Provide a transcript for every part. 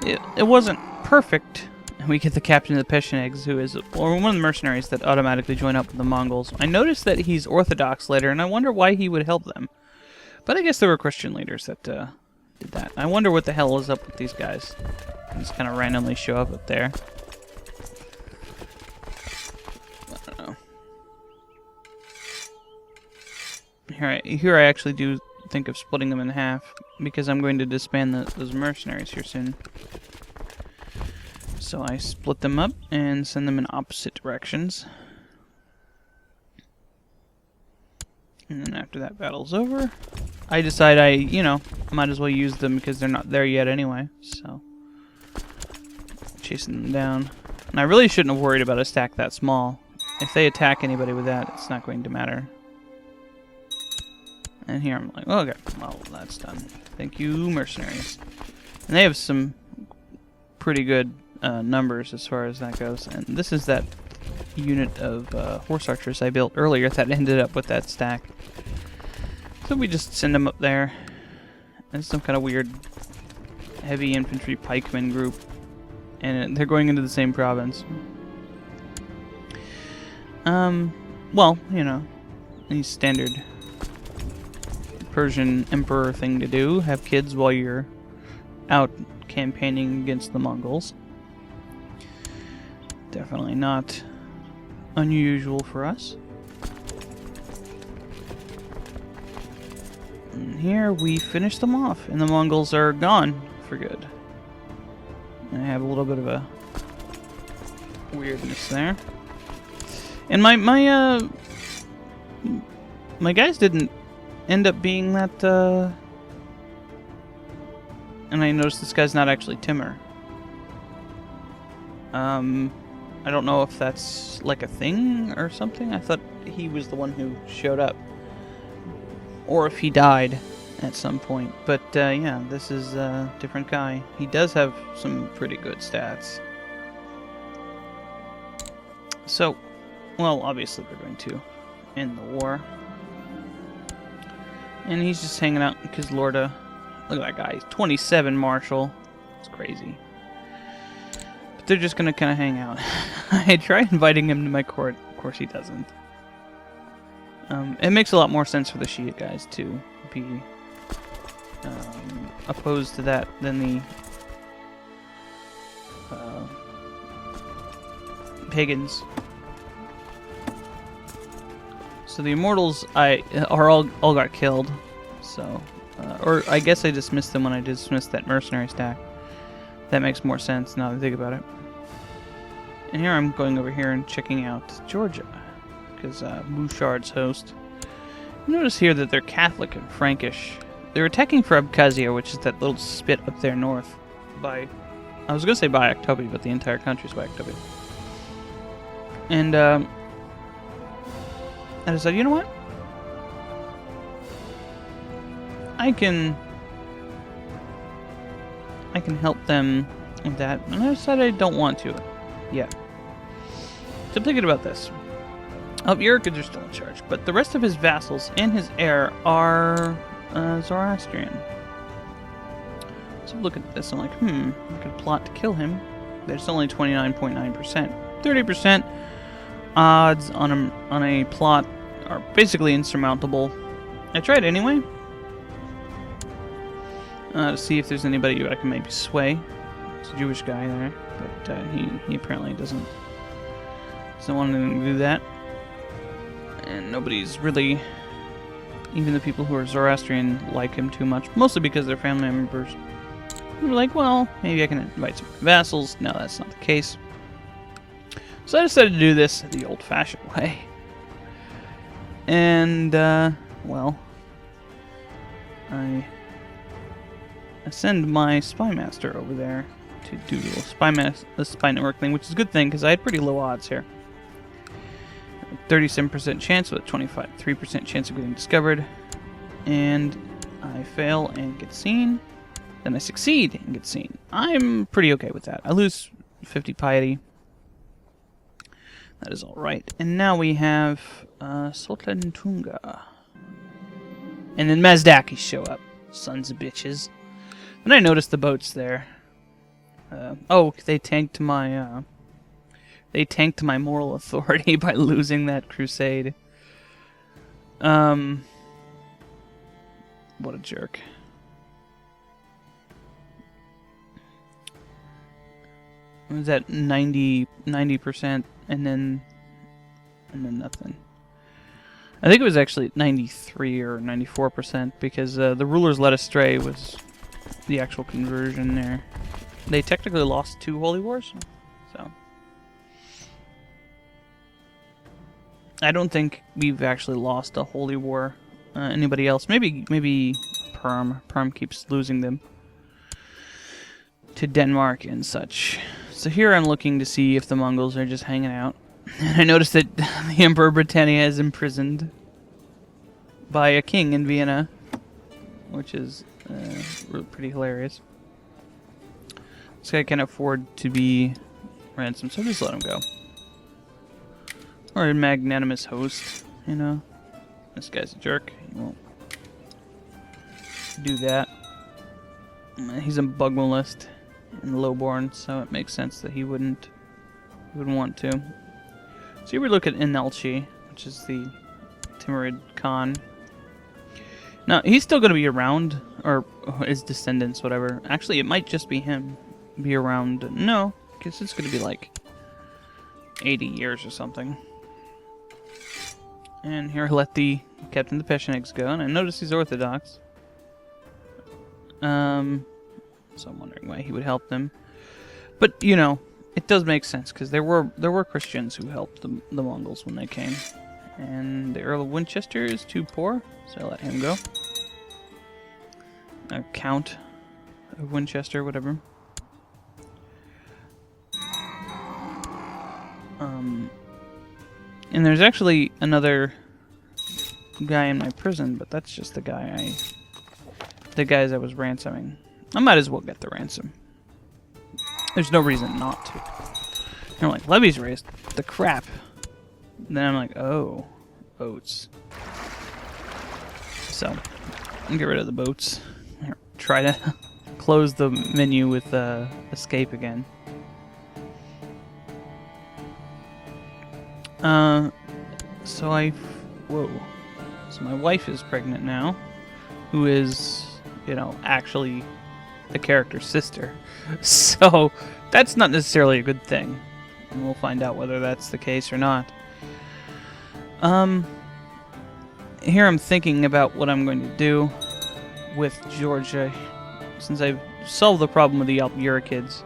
It wasn't perfect. We get the captain of the Pechenegs, who is one of the mercenaries that automatically join up with the Mongols. I noticed that he's Orthodox later, and I wonder why he would help them. But I guess there were Christian leaders that did that. I wonder what the hell is up with these guys. They just kind of randomly show up there. I don't know. Here I actually do think of splitting them in half, because I'm going to disband those mercenaries here soon. So I split them up and send them in opposite directions. And then after that battle's over, I decide might as well use them because they're not there yet anyway. So, chasing them down. And I really shouldn't have worried about a stack that small. If they attack anybody with that, it's not going to matter. And here I'm like, oh, okay, well, that's done. Thank you, mercenaries. And they have some pretty good numbers as far as that goes. And this is that unit of horse archers I built earlier that ended up with that stack. So we just send them up there. It's some kind of weird heavy infantry pikemen group. And they're going into the same province. Well, these standard Persian emperor thing to do. Have kids while you're out campaigning against the Mongols. Definitely not unusual for us. And here we finish them off, and the Mongols are gone for good. I have a little bit of a weirdness there. And my guys didn't end up being that, and I noticed this guy's not actually Timur. I don't know if that's like a thing or something. I thought he was the one who showed up. Or if he died at some point. But, yeah, this is a different guy. He does have some pretty good stats. So, well, obviously we're going to end the war. And he's just hanging out because Lorda... Look at that guy. He's 27 marshal. It's crazy. But they're just going to kind of hang out. I try inviting him to my court. Of course he doesn't. It makes a lot more sense for the Shiite guys to be opposed to that than the pagans. So the immortals all got killed. So, or I guess I dismissed them when I dismissed that mercenary stack. That makes more sense now that I think about it. And here I'm going over here and checking out Georgia, because Bouchard's host. Notice here that they're Catholic and Frankish. They're attacking for Abkhazia, which is that little spit up there north by... I was going to say by Aktobi, but the entire country's by Aktobi. And I decided, you know what? I can help them with that. And I decided I don't want to. Yeah. So I'm thinking about this. Urikud are still in charge, but the rest of his vassals and his heir are Zoroastrian. So look at this, I'm like, I could plot to kill him. There's only 29.9%. 30% odds on a plot are basically insurmountable. I tried anyway. To see if there's anybody who I can maybe sway. It's a Jewish guy there, but he apparently doesn't want to do that. And nobody's really, even the people who are Zoroastrian, like him too much. Mostly because they're family members. We were like, well, maybe I can invite some vassals. No, that's not the case. So I decided to do this the old-fashioned way. And, well, I send my spy master over there to do the spy network thing, which is a good thing because I had pretty low odds here. 37% chance with a 3% chance of getting discovered. And I fail and get seen. Then I succeed and get seen. I'm pretty okay with that. I lose 50 piety. That is alright. And now we have Sultan Tunga. And then Mazdakis show up. Sons of bitches. And I noticed the boats there. Oh, they tanked my moral authority by losing that crusade. What a jerk. It was at 90%, and then nothing. I think it was actually 93 or 94% because the rulers led astray was the actual conversion there. They technically lost 2 holy wars, so I don't think we've actually lost a holy war. Anybody else? Maybe Perm. Perm keeps losing them to Denmark and such. So here I'm looking to see if the Mongols are just hanging out. And I noticed that the Emperor Britannia is imprisoned by a king in Vienna, which is pretty hilarious. This guy can't afford to be ransomed, so just let him go. Or a magnanimous host, you know. This guy's a jerk. He won't do that. He's a Bugwell list in Lowborn, so it makes sense that he wouldn't want to. So here we look at Inelchi, which is the Timurid Khan. Now, he's still going to be around, or his descendants, whatever. Actually, it might just be him be around. No, because it's going to be like 80 years or something. And here I let the Captain of the Pechenegs go, and I notice he's Orthodox. So I'm wondering why he would help them. But, you know, it does make sense, because there were Christians who helped the Mongols when they came. And the Earl of Winchester is too poor, so I let him go. Count of Winchester, whatever. And there's actually another guy in my prison, but that's just the guys I was ransoming. I might as well get the ransom. There's no reason not to. And I'm like, levies raised. The crap. And then I'm like, oh, boats. So, I'll get rid of the boats. Here, try to close the menu with escape again. So my wife is pregnant now, who is, you know, actually the character's sister. So that's not necessarily a good thing. And we'll find out whether that's the case or not. Here I'm thinking about what I'm going to do with Georgia, since I've solved the problem with the Alpura kids,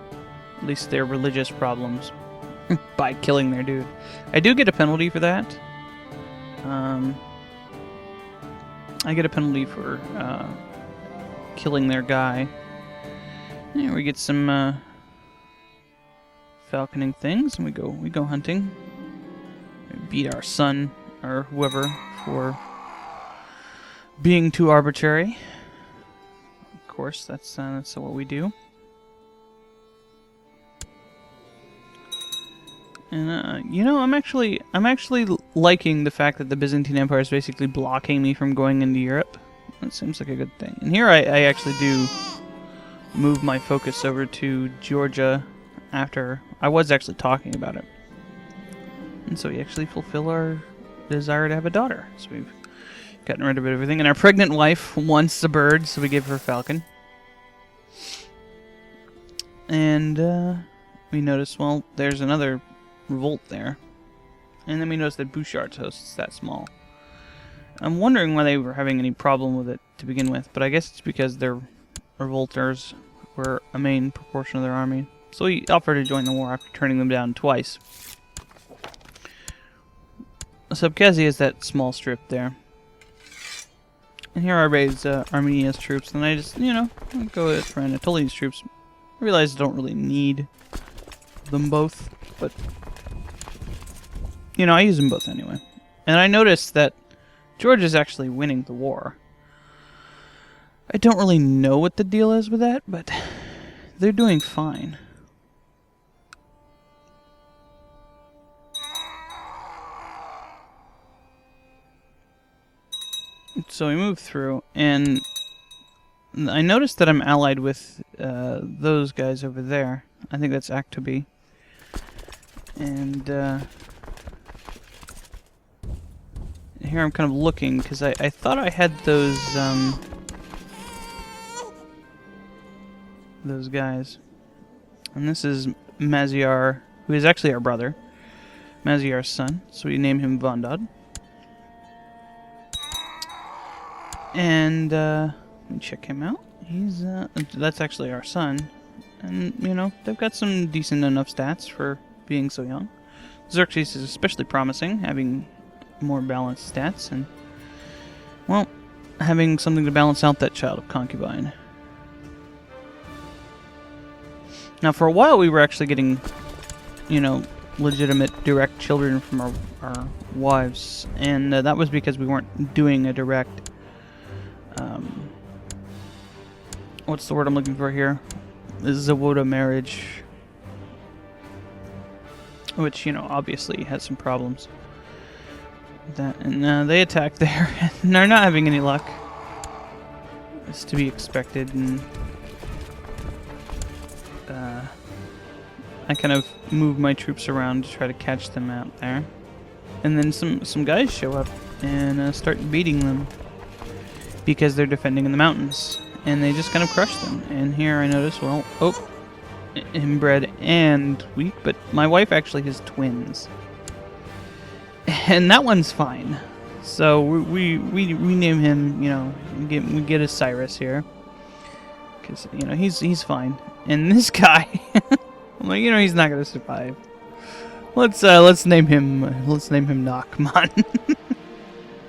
at least their religious problems, by killing their dude. I do get a penalty for that. I get a penalty for killing their guy. Yeah, we get some falconing things, and we go hunting. We beat our son or whoever for being too arbitrary. Of course, that's what we do. And you know, I'm actually liking the fact that the Byzantine Empire is basically blocking me from going into Europe. That seems like a good thing. And here I actually do move my focus over to Georgia after I was actually talking about it. And so we actually fulfill our desire to have a daughter. So we've gotten rid of everything. And our pregnant wife wants a bird, so we give her a falcon. And we notice, well, there's another revolt there. And then we notice that Bouchard's host is that small. I'm wondering why they were having any problem with it to begin with, but I guess it's because their revolters were a main proportion of their army. So he offered to join the war after turning them down twice. Subkezi is that small strip there. And here I raise Armenia's troops, and I just, you know, go for Anatolia's troops. I realize I don't really need them both, but, you know, I use them both anyway. And I noticed that George is actually winning the war. I don't really know what the deal is with that, but they're doing fine. So we move through, and I noticed that I'm allied with those guys over there. I think that's Actobi. And here I'm kind of looking, because I thought I had those guys. And this is Maziar, who is actually our brother. Maziar's son, so we name him Vondad. And let me check him out. He's that's actually our son, and you know they've got some decent enough stats for being so young. Xerxes is especially promising, having more balanced stats, and well, having something to balance out that child of concubine. Now, for a while, we were actually getting, you know, legitimate direct children from our wives, and that was because we weren't doing a direct what's the word I'm looking for here? Zawoda marriage, which, you know, obviously has some problems. That, and they attack there, and they're not having any luck. It's to be expected, and I kind of move my troops around to try to catch them out there. And then some guys show up and start beating them because they're defending in the mountains. And they just kind of crush them. And here I notice, well, oh, inbred and weak, but my wife actually has twins. And that one's fine. So we name him, you know, we get a Cyrus here. Because, you know, he's fine. And this guy, I'm like, you know, he's not going to survive. Let's name him Nachman.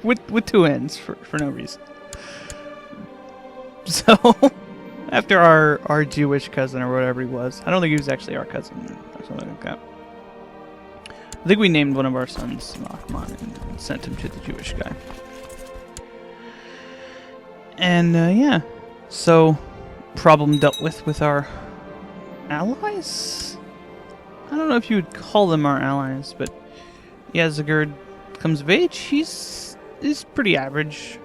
with two N's for no reason. So, after our Jewish cousin or whatever he was, I don't think he was actually our cousin or something like that. I think we named one of our sons Nachman and sent him to the Jewish guy. And yeah, so problem dealt with our allies. I don't know if you would call them our allies, but yeah, Zagurd comes of age. He's pretty average.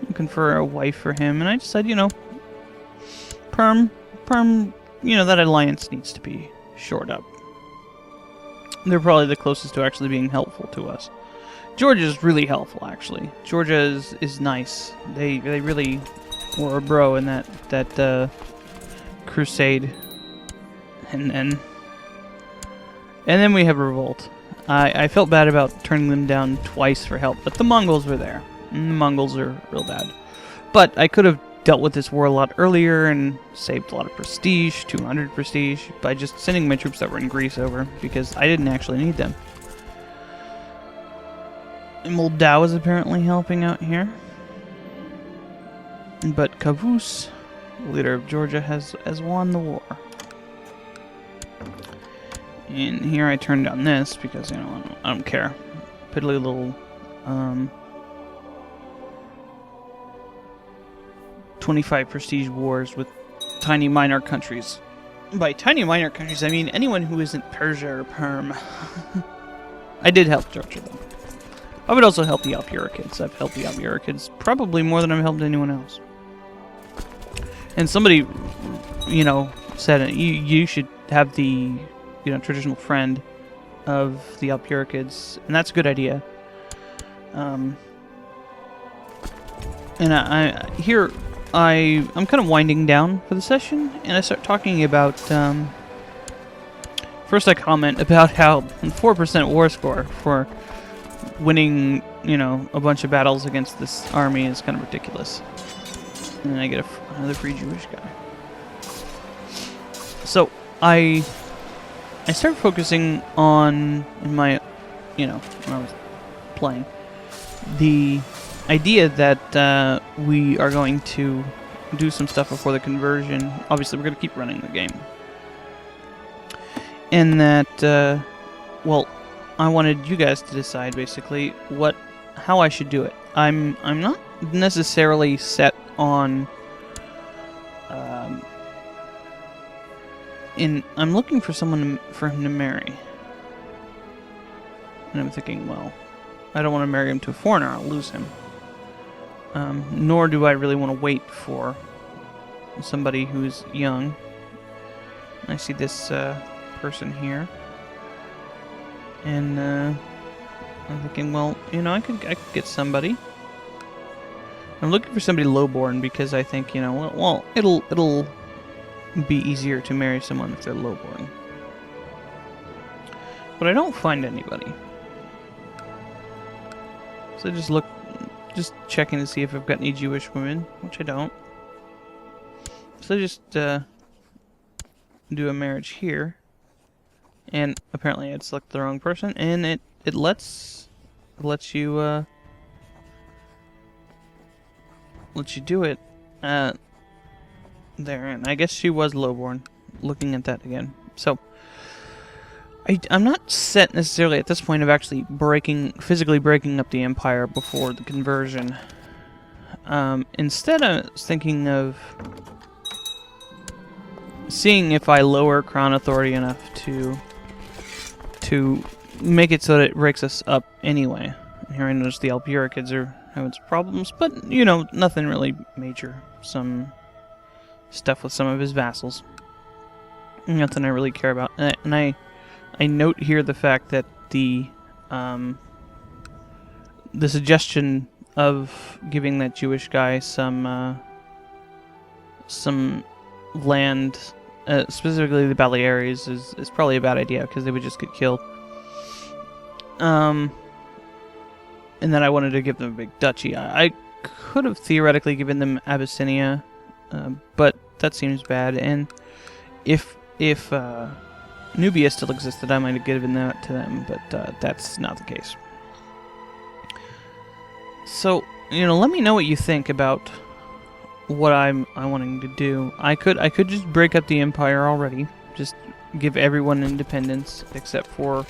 Looking for a wife for him, and I decided, you know, Perm, you know, that alliance needs to be shored up. They're probably the closest to actually being helpful to us. Georgia's really helpful, actually. Georgia is nice. They really were a bro in that crusade, and then we have a revolt. I felt bad about turning them down twice for help, but the Mongols were there. And the Mongols are real bad. But I could have dealt with this war a lot earlier and saved a lot of prestige, 200 prestige, by just sending my troops that were in Greece over, because I didn't actually need them. And Moldau is apparently helping out here. But Kavus, leader of Georgia, has won the war. And here I turned down this because, you know, I don't care. Piddly little 25 prestige wars with tiny minor countries. By tiny minor countries, I mean anyone who isn't Persia or Perm. I did help Georgia, though. I would also help the Alpurikids. I've helped the Alpurikids probably more than I've helped anyone else. And somebody, you know, said you should have the, you know, traditional friend of the Alpurikids, and that's a good idea. And I'm kind of winding down for the session, and I start talking about, first I comment about how 4% war score for winning, you know, a bunch of battles against this army is kind of ridiculous. And then I get another free Jewish guy. So, I started focusing on, in my, you know, when I was playing, the idea that we are going to do some stuff before the conversion. Obviously, we're going to keep running the game. And that, well, I wanted you guys to decide, basically, how I should do it. I'm not necessarily set on... I'm looking for someone for him to marry. And I'm thinking, well, I don't want to marry him to a foreigner. I'll lose him. Nor do I really want to wait for somebody who's young. I see this person here, and I'm thinking, well, you know, I could get somebody. I'm looking for somebody lowborn because I think, you know, well, it'll be easier to marry someone if they're lowborn. But I don't find anybody. So just checking to see if I've got any Jewish women, which I don't. So I just do a marriage here, and apparently I'd select the wrong person, and it lets you do it there. And I guess she was lowborn. Looking at that again, so I'm not set necessarily at this point of actually physically breaking up the empire before the conversion. Instead, I was thinking of seeing if I lower crown authority enough to make it so that it breaks us up anyway. Here I notice the Albura kids are having some problems, but, you know, nothing really major. Some stuff with some of his vassals. Nothing I really care about. And I note here the fact that the suggestion of giving that Jewish guy some land, specifically the Baleares, is probably a bad idea because they would just get killed. And then I wanted to give them a big duchy. I could have theoretically given them Abyssinia, but that seems bad. And if Nubia still existed, I might have given that to them, but that's not the case. So, you know, let me know what you think about what I'm wanting to do. I could just break up the empire already, just give everyone independence except for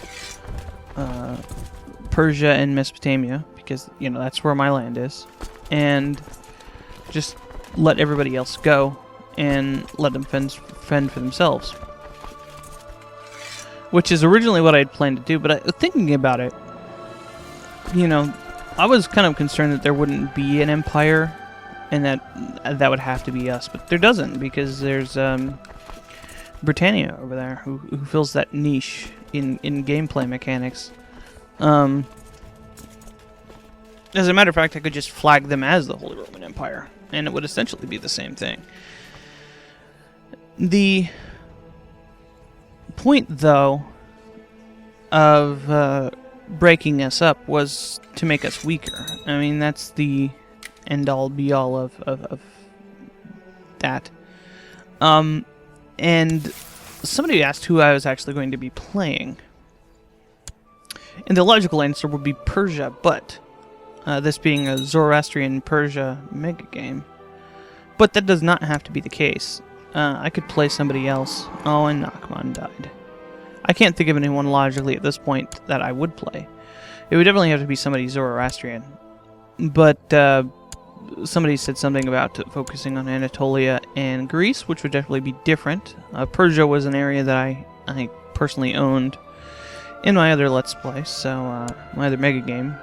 Persia and Mesopotamia, because, you know, that's where my land is, and just let everybody else go and let them fend for themselves. Which is originally what I had planned to do, but thinking about it, you know, I was kind of concerned that there wouldn't be an empire, and that would have to be us, but there doesn't, because there's Britannia over there who fills that niche in gameplay mechanics. As a matter of fact, I could just flag them as the Holy Roman Empire, and it would essentially be the same thing. The point, though, of breaking us up was to make us weaker. I mean, that's the end-all, be-all of that. And somebody asked who I was actually going to be playing. And the logical answer would be Persia, but this being a Zoroastrian Persia Mega-Game. But that does not have to be the case. I could play somebody else. Oh, and Nachman died. I can't think of anyone logically at this point that I would play. It would definitely have to be somebody Zoroastrian. But somebody said something about focusing on Anatolia and Greece, which would definitely be different. Persia was an area that I personally owned in my other Let's Play, so my other Mega Game.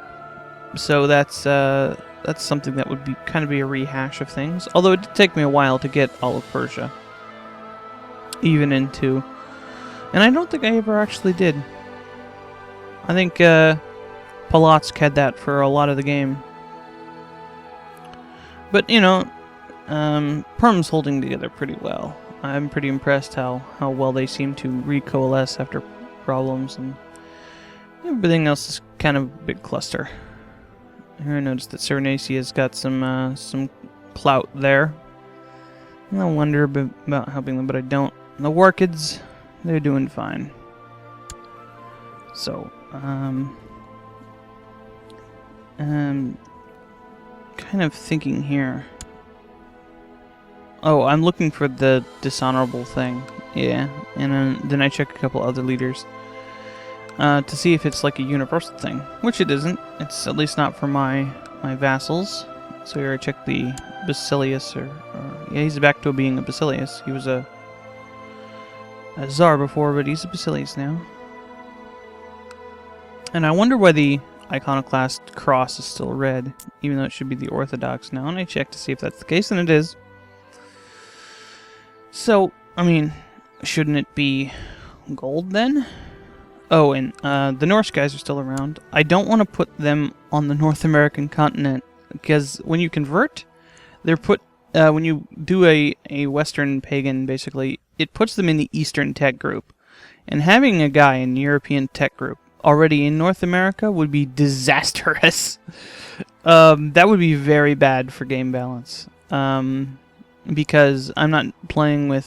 So that's something that would be kind of be a rehash of things. Although it did take me a while to get all of Persia, even into, and I don't think I ever actually did. I think Polotsk had that for a lot of the game. But you know, Perm's holding together pretty well. I'm pretty impressed how well they seem to recoalesce after problems, and everything else is kind of a big cluster. Here I noticed that Cyrenacia's got some clout there. I wonder about helping them, but I don't. The Warkids, they're doing fine. So, kind of thinking here. Oh, I'm looking for the dishonorable thing. Yeah, and then I check a couple other leaders to see if it's like a universal thing, which it isn't. It's at least not for my vassals. So here I check the Basilius, or yeah, he's back to being a Basilius. He was a Tsar before, but he's a Basilius now. And I wonder why the iconoclast cross is still red, even though it should be the Orthodox now. And I check to see if that's the case, and it is. So, I mean, shouldn't it be gold then? Oh, and the Norse guys are still around. I don't want to put them on the North American continent, because when you convert, they're put... when you do a Western pagan, basically, it puts them in the Eastern tech group. And having a guy in the European tech group already in North America would be disastrous. That would be very bad for game balance. Because I'm not playing with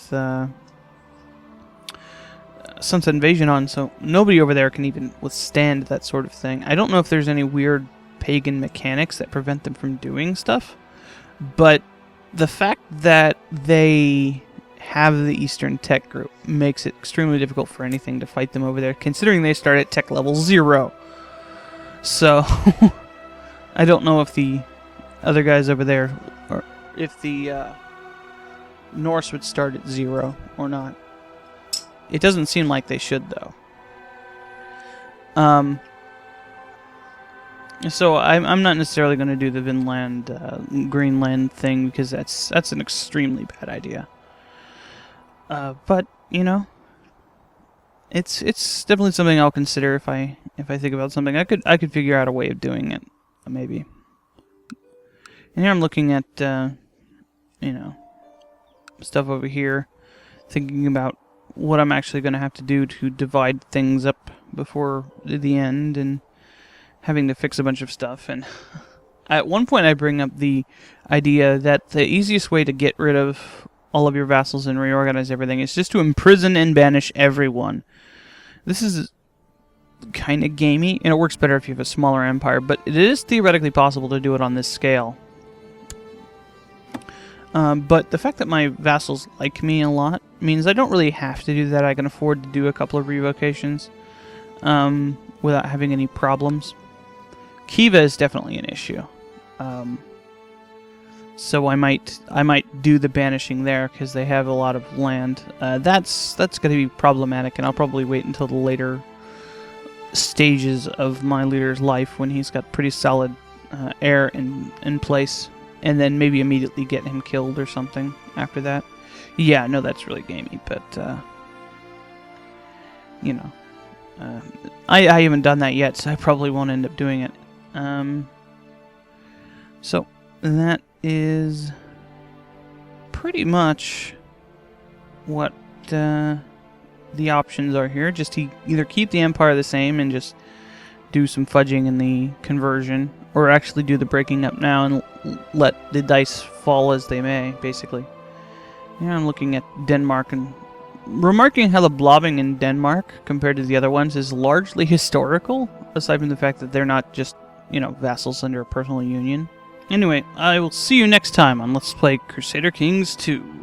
Sunset Invasion on, so nobody over there can even withstand that sort of thing. I don't know if there's any weird pagan mechanics that prevent them from doing stuff, but the fact that they have the Eastern Tech Group makes it extremely difficult for anything to fight them over there, considering they start at Tech Level 0. So, I don't know if the other guys over there, or if the Norse would start at 0 or not. It doesn't seem like they should, though. So I'm not necessarily going to do the Vinland, Greenland thing, because that's an extremely bad idea. But you know, it's definitely something I'll consider if I think about something. I could figure out a way of doing it, maybe. And here I'm looking at you know, stuff over here, thinking about what I'm actually going to have to do to divide things up before the end, and having to fix a bunch of stuff. And at one point I bring up the idea that the easiest way to get rid of all of your vassals and reorganize everything is just to imprison and banish everyone. This is kind of gamey, and it works better if you have a smaller empire, but it is theoretically possible to do it on this scale. But the fact that my vassals like me a lot means I don't really have to do that. I can afford to do a couple of revocations without having any problems. Kiva is definitely an issue. So I might do the banishing there because they have a lot of land. That's going to be problematic, and I'll probably wait until the later stages of my leader's life when he's got pretty solid heir in place. And then maybe immediately get him killed or something after that. Yeah, I know that's really gamey, but, you know. I haven't done that yet, so I probably won't end up doing it. So, that is pretty much what the options are here. Just to either keep the empire the same and just do some fudging in the conversion, or actually do the breaking up now and let the dice fall as they may, basically. Yeah, I'm looking at Denmark and remarking how the blobbing in Denmark, compared to the other ones, is largely historical, aside from the fact that they're not just, you know, vassals under a personal union. Anyway, I will see you next time on Let's Play Crusader Kings 2.